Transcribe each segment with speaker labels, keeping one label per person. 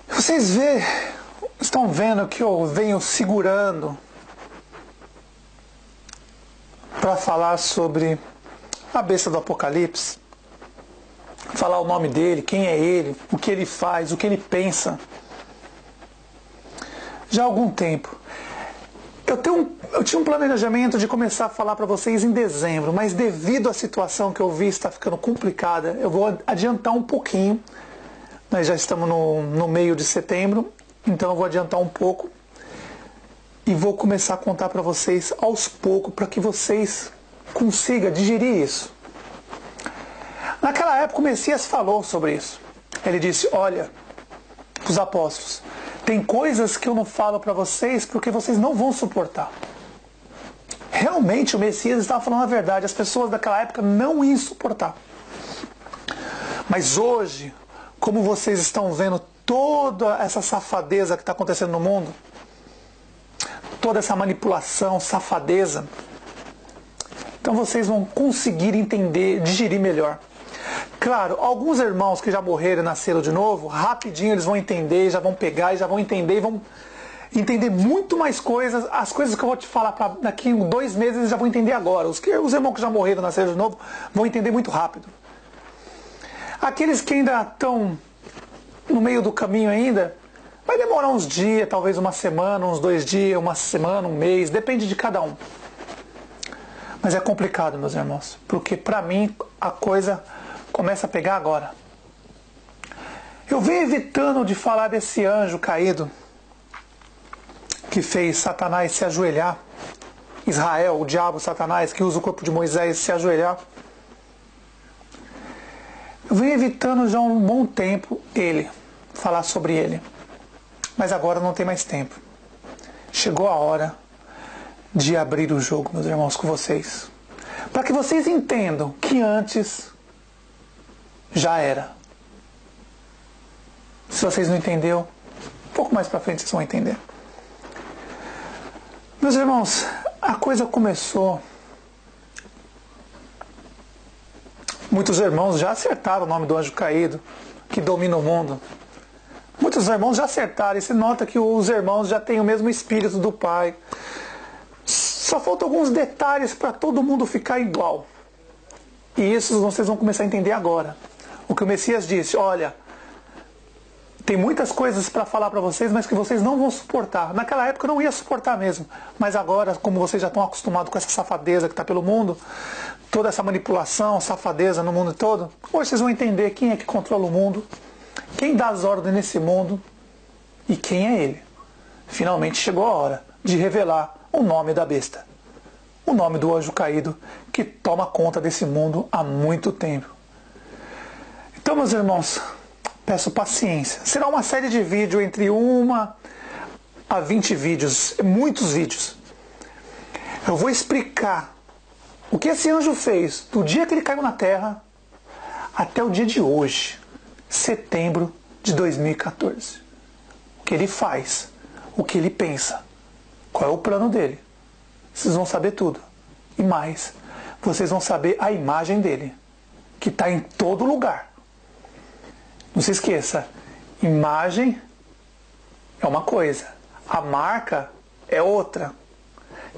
Speaker 1: Vocês estão vendo que eu venho segurando para falar sobre a besta do Apocalipse, falar o nome dele, quem é ele, o que ele faz, o que ele pensa. Já há algum tempo. Eu tinha um planejamento de começar a falar para vocês em dezembro, mas devido à situação que eu vi está ficando complicada, eu vou adiantar um pouquinho. Nós já estamos no meio de setembro, então eu vou adiantar um pouco e vou começar a contar para vocês aos poucos, para que vocês consigam digerir isso. Naquela época o Messias falou sobre isso. Ele disse: olha, os apóstolos, tem coisas que eu não falo para vocês porque vocês não vão suportar. Realmente o Messias estava falando a verdade, as pessoas daquela época não iam suportar. Mas hoje, como vocês estão vendo toda essa safadeza que está acontecendo no mundo, toda essa manipulação, safadeza, então vocês vão conseguir entender, digerir melhor. Claro, alguns irmãos que já morreram e nasceram de novo, rapidinho eles vão entender, já vão pegar e já vão entender, e vão entender muito mais coisas. As coisas que eu vou te falar daqui a 2 meses eles já vão entender agora. Os irmãos que já morreram e nasceram de novo vão entender muito rápido. Aqueles que ainda estão no meio do caminho ainda, vai demorar uns dias, talvez uma semana, uns 2 dias, uma semana, um mês, depende de cada um. Mas é complicado, meus irmãos, porque para mim a coisa começa a pegar agora. Eu venho evitando de falar desse anjo caído que fez Satanás se ajoelhar, Israel, o diabo Satanás, que usa o corpo de Moisés se ajoelhar. Eu venho evitando já há um bom tempo falar sobre ele. Mas agora não tem mais tempo. Chegou a hora de abrir o jogo, meus irmãos, com vocês. Para que vocês entendam que antes já era. Se vocês não entenderam, um pouco mais para frente vocês vão entender. Meus irmãos, a coisa começou. Muitos irmãos já acertaram o nome do anjo caído, que domina o mundo. Muitos irmãos já acertaram, e se nota que os irmãos já têm o mesmo espírito do Pai. Só faltam alguns detalhes para todo mundo ficar igual. E isso vocês vão começar a entender agora. O que o Messias disse: olha, tem muitas coisas para falar para vocês, mas que vocês não vão suportar. Naquela época eu não ia suportar mesmo. Mas agora, como vocês já estão acostumados com essa safadeza que está pelo mundo, toda essa manipulação, safadeza no mundo todo, hoje vocês vão entender quem é que controla o mundo, quem dá as ordens nesse mundo e quem é ele. Finalmente chegou a hora de revelar o nome da besta. O nome do anjo caído que toma conta desse mundo há muito tempo. Então, meus irmãos, peço paciência. Será uma série de vídeos entre 1 a 20 vídeos, muitos vídeos. Eu vou explicar o que esse anjo fez do dia que ele caiu na terra até o dia de hoje, setembro de 2014. O que ele faz, o que ele pensa, qual é o plano dele. Vocês vão saber tudo. E mais, vocês vão saber a imagem dele, que está em todo lugar. Não se esqueça, imagem é uma coisa, a marca é outra.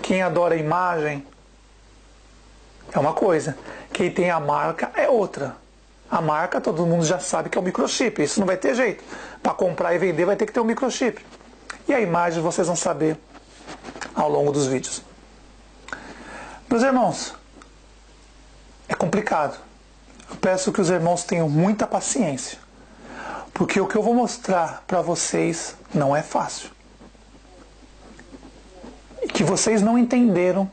Speaker 1: Quem adora a imagem é uma coisa, quem tem a marca é outra. A marca todo mundo já sabe que é o microchip. Isso não vai ter jeito. Para comprar e vender vai ter que ter um microchip. E a imagem vocês vão saber ao longo dos vídeos. Meus irmãos, é complicado. Eu peço que os irmãos tenham muita paciência. Porque o que eu vou mostrar para vocês não é fácil. E que vocês não entenderam,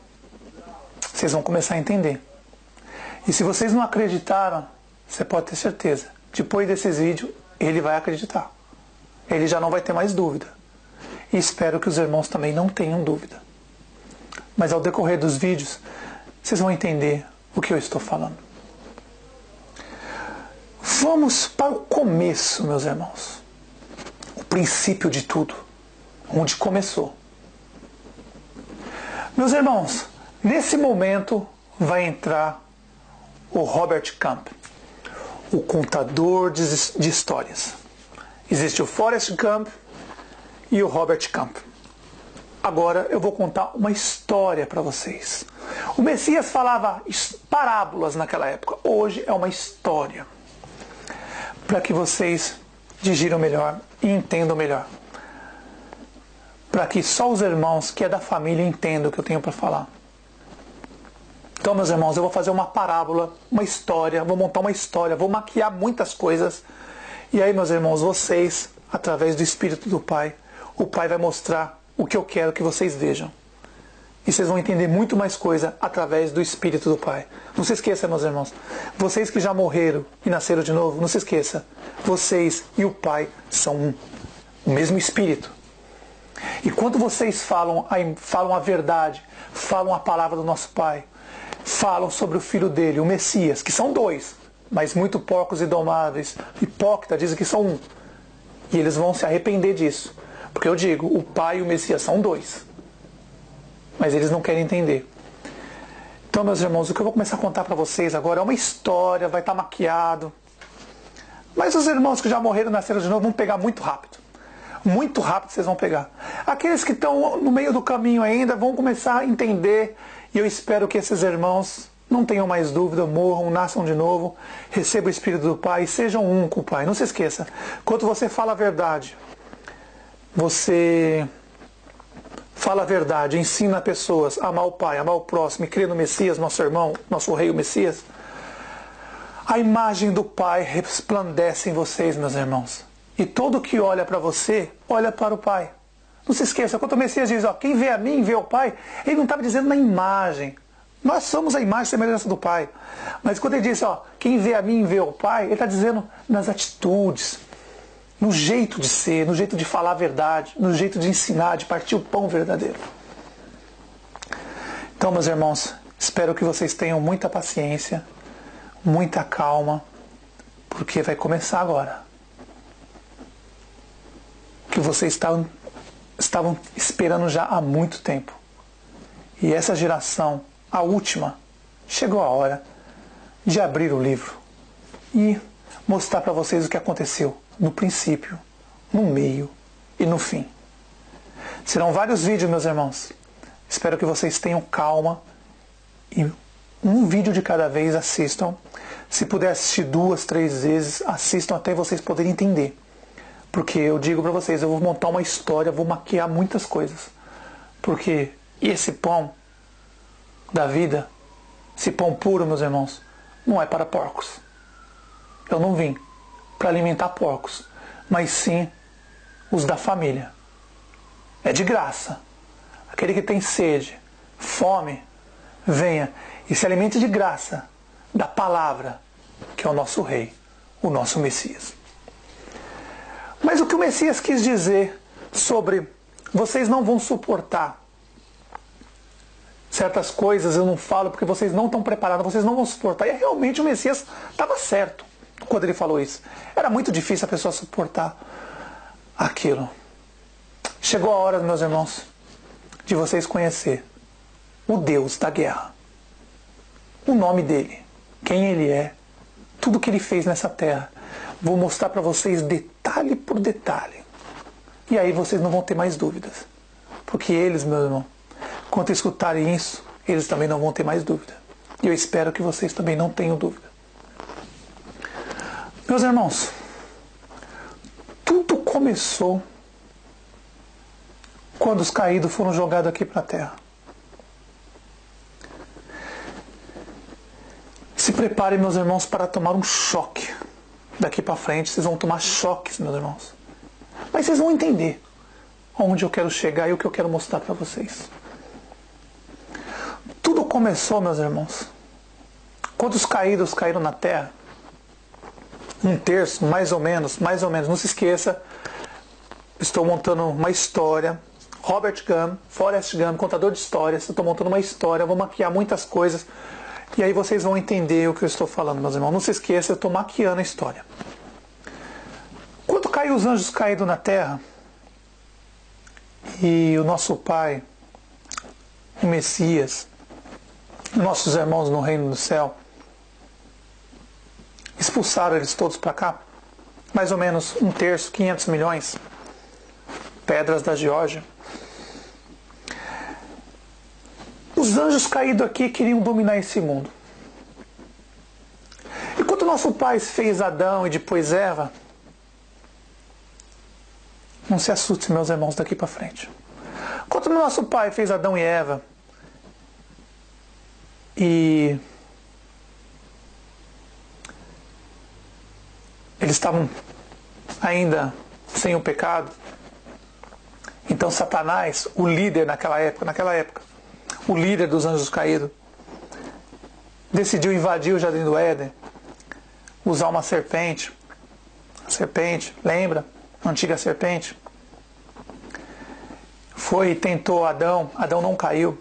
Speaker 1: vocês vão começar a entender. E se vocês não acreditaram, você pode ter certeza. Depois desses vídeos, ele vai acreditar. Ele já não vai ter mais dúvida. E espero que os irmãos também não tenham dúvida. Mas ao decorrer dos vídeos, vocês vão entender o que eu estou falando. Vamos para o começo, meus irmãos. O princípio de tudo. Onde começou. Meus irmãos, nesse momento vai entrar o Robert Camp, o contador de histórias. Existe o Forrest Gump e o Robert Camp. Agora eu vou contar uma história para vocês. O Messias falava parábolas naquela época. Hoje é uma história. Para que vocês digiram melhor e entendam melhor. Para que só os irmãos que é da família entendam o que eu tenho para falar. Então, meus irmãos, eu vou fazer uma parábola, uma história, vou montar uma história, vou maquiar muitas coisas. E aí, meus irmãos, vocês, através do Espírito do Pai, o Pai vai mostrar o que eu quero que vocês vejam. E vocês vão entender muito mais coisa através do Espírito do Pai. Não se esqueça, meus irmãos. Vocês que já morreram e nasceram de novo, não se esqueça. Vocês e o Pai são um. O mesmo Espírito. E quando vocês falam a verdade, falam a palavra do nosso Pai, falam sobre o Filho dele, o Messias, que são dois, mas muito porcos e domáveis, hipócritas, dizem que são um. E eles vão se arrepender disso. Porque eu digo, o Pai e o Messias são dois. Mas eles não querem entender. Então, meus irmãos, o que eu vou começar a contar para vocês agora é uma história, vai estar maquiado. Mas os irmãos que já morreram e nasceram de novo vão pegar muito rápido. Muito rápido vocês vão pegar. Aqueles que estão no meio do caminho ainda vão começar a entender. E eu espero que esses irmãos não tenham mais dúvida, morram, nasçam de novo, recebam o Espírito do Pai e sejam um com o Pai. Não se esqueça, quando você fala a verdade, você fala a verdade, ensina pessoas a amar o Pai, amar o próximo e crer no Messias, nosso irmão, nosso Rei, o Messias, a imagem do Pai resplandece em vocês, meus irmãos. E todo que olha para você, olha para o Pai. Não se esqueça, quando o Messias diz, ó, quem vê a mim, vê o Pai, ele não estava dizendo na imagem. Nós somos a imagem e semelhança do Pai. Mas quando ele diz, ó, quem vê a mim, vê o Pai, ele está dizendo nas atitudes, no jeito de ser, no jeito de falar a verdade, no jeito de ensinar, de partir o pão verdadeiro. Então, meus irmãos, espero que vocês tenham muita paciência, muita calma, porque vai começar agora. O que vocês estavam esperando já há muito tempo. E essa geração, a última, chegou a hora de abrir o livro e mostrar para vocês o que aconteceu no princípio, no meio e no fim. Serão vários vídeos, meus irmãos. Espero que vocês tenham calma e um vídeo de cada vez assistam. Se puder assistir 2, 3 vezes, assistam até vocês poderem entender. Porque eu digo para vocês, eu vou montar uma história, vou maquiar muitas coisas. Porque esse pão da vida, esse pão puro, meus irmãos, não é para porcos. Eu não vim para alimentar porcos, mas sim os da família. É de graça. Aquele que tem sede, fome, venha e se alimente de graça da palavra, que é o nosso Rei, o nosso Messias. Mas o que o Messias quis dizer sobre vocês não vão suportar certas coisas, eu não falo porque vocês não estão preparados, vocês não vão suportar. E realmente o Messias estava certo quando ele falou isso. Era muito difícil a pessoa suportar aquilo. Chegou a hora, meus irmãos, de vocês conhecer o Deus da guerra. O nome dele, quem ele é, tudo que ele fez nessa terra. Vou mostrar para vocês detalhe por detalhe. E aí vocês não vão ter mais dúvidas. Porque eles, meu irmão, quando escutarem isso, eles também não vão ter mais dúvida. E eu espero que vocês também não tenham dúvida. Meus irmãos, tudo começou quando os caídos foram jogados aqui para a terra. Se preparem, meus irmãos, para tomar um choque. Daqui para frente vocês vão tomar choques, meus irmãos. Mas vocês vão entender onde eu quero chegar e o que eu quero mostrar para vocês. Tudo começou, meus irmãos, quando os caídos caíram na terra. Um terço, mais ou menos. Não se esqueça, estou montando uma história. Robert Gump, Forrest Gump, contador de histórias. Eu estou montando uma história, vou maquiar muitas coisas. E aí vocês vão entender o que eu estou falando, meus irmãos. Não se esqueça, eu estou maquiando a história. Quando caiu os anjos caídos na terra, e o nosso Pai, o Messias, nossos irmãos no reino do céu, expulsaram eles todos para cá, mais ou menos um terço, 500 milhões, pedras da Geórgia. Os anjos caídos aqui queriam dominar esse mundo. E quando nosso Pai fez Adão e depois Eva, não se assuste, meus irmãos, daqui para frente. Quando nosso Pai fez Adão e Eva, e eles estavam ainda sem o pecado, então Satanás, o líder naquela época, o líder dos anjos caídos, decidiu invadir o Jardim do Éden, usar uma serpente. A serpente, lembra? A antiga serpente. Foi e tentou Adão. Adão não caiu.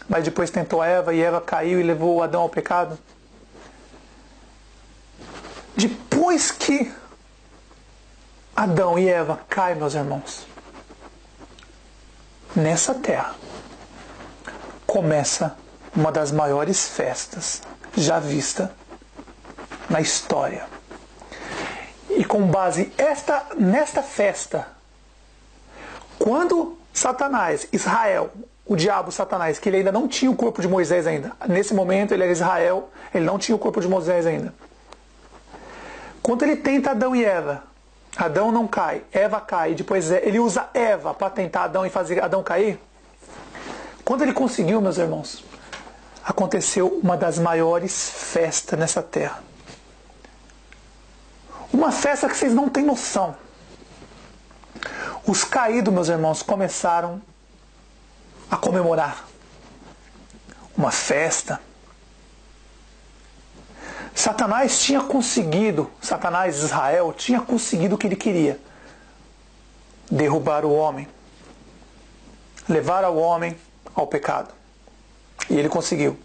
Speaker 1: Mas depois tentou Eva e Eva caiu e levou Adão ao pecado. Depois que Adão e Eva caem, meus irmãos, nessa terra começa uma das maiores festas já vista na história. E com base nesta festa, quando Satanás, Israel, o diabo Satanás, que ele ainda não tinha o corpo de Moisés ainda, nesse momento ele era Israel, ele não tinha o corpo de Moisés ainda. Quando ele tenta Adão e Eva, Adão não cai, Eva cai, e depois ele usa Eva para tentar Adão e fazer Adão cair. Quando ele conseguiu, meus irmãos, aconteceu uma das maiores festas nessa terra. Uma festa que vocês não têm noção. Os caídos, meus irmãos, começaram a comemorar. Uma festa. Satanás, Israel, tinha conseguido o que ele queria. Derrubar o homem. Levar o homem ao pecado. E ele conseguiu.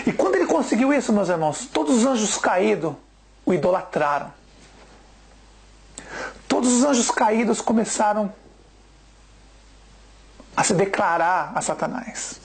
Speaker 1: E quando ele conseguiu isso, meus irmãos, todos os anjos caídos o idolatraram. Todos os anjos caídos começaram a se declarar a Satanás.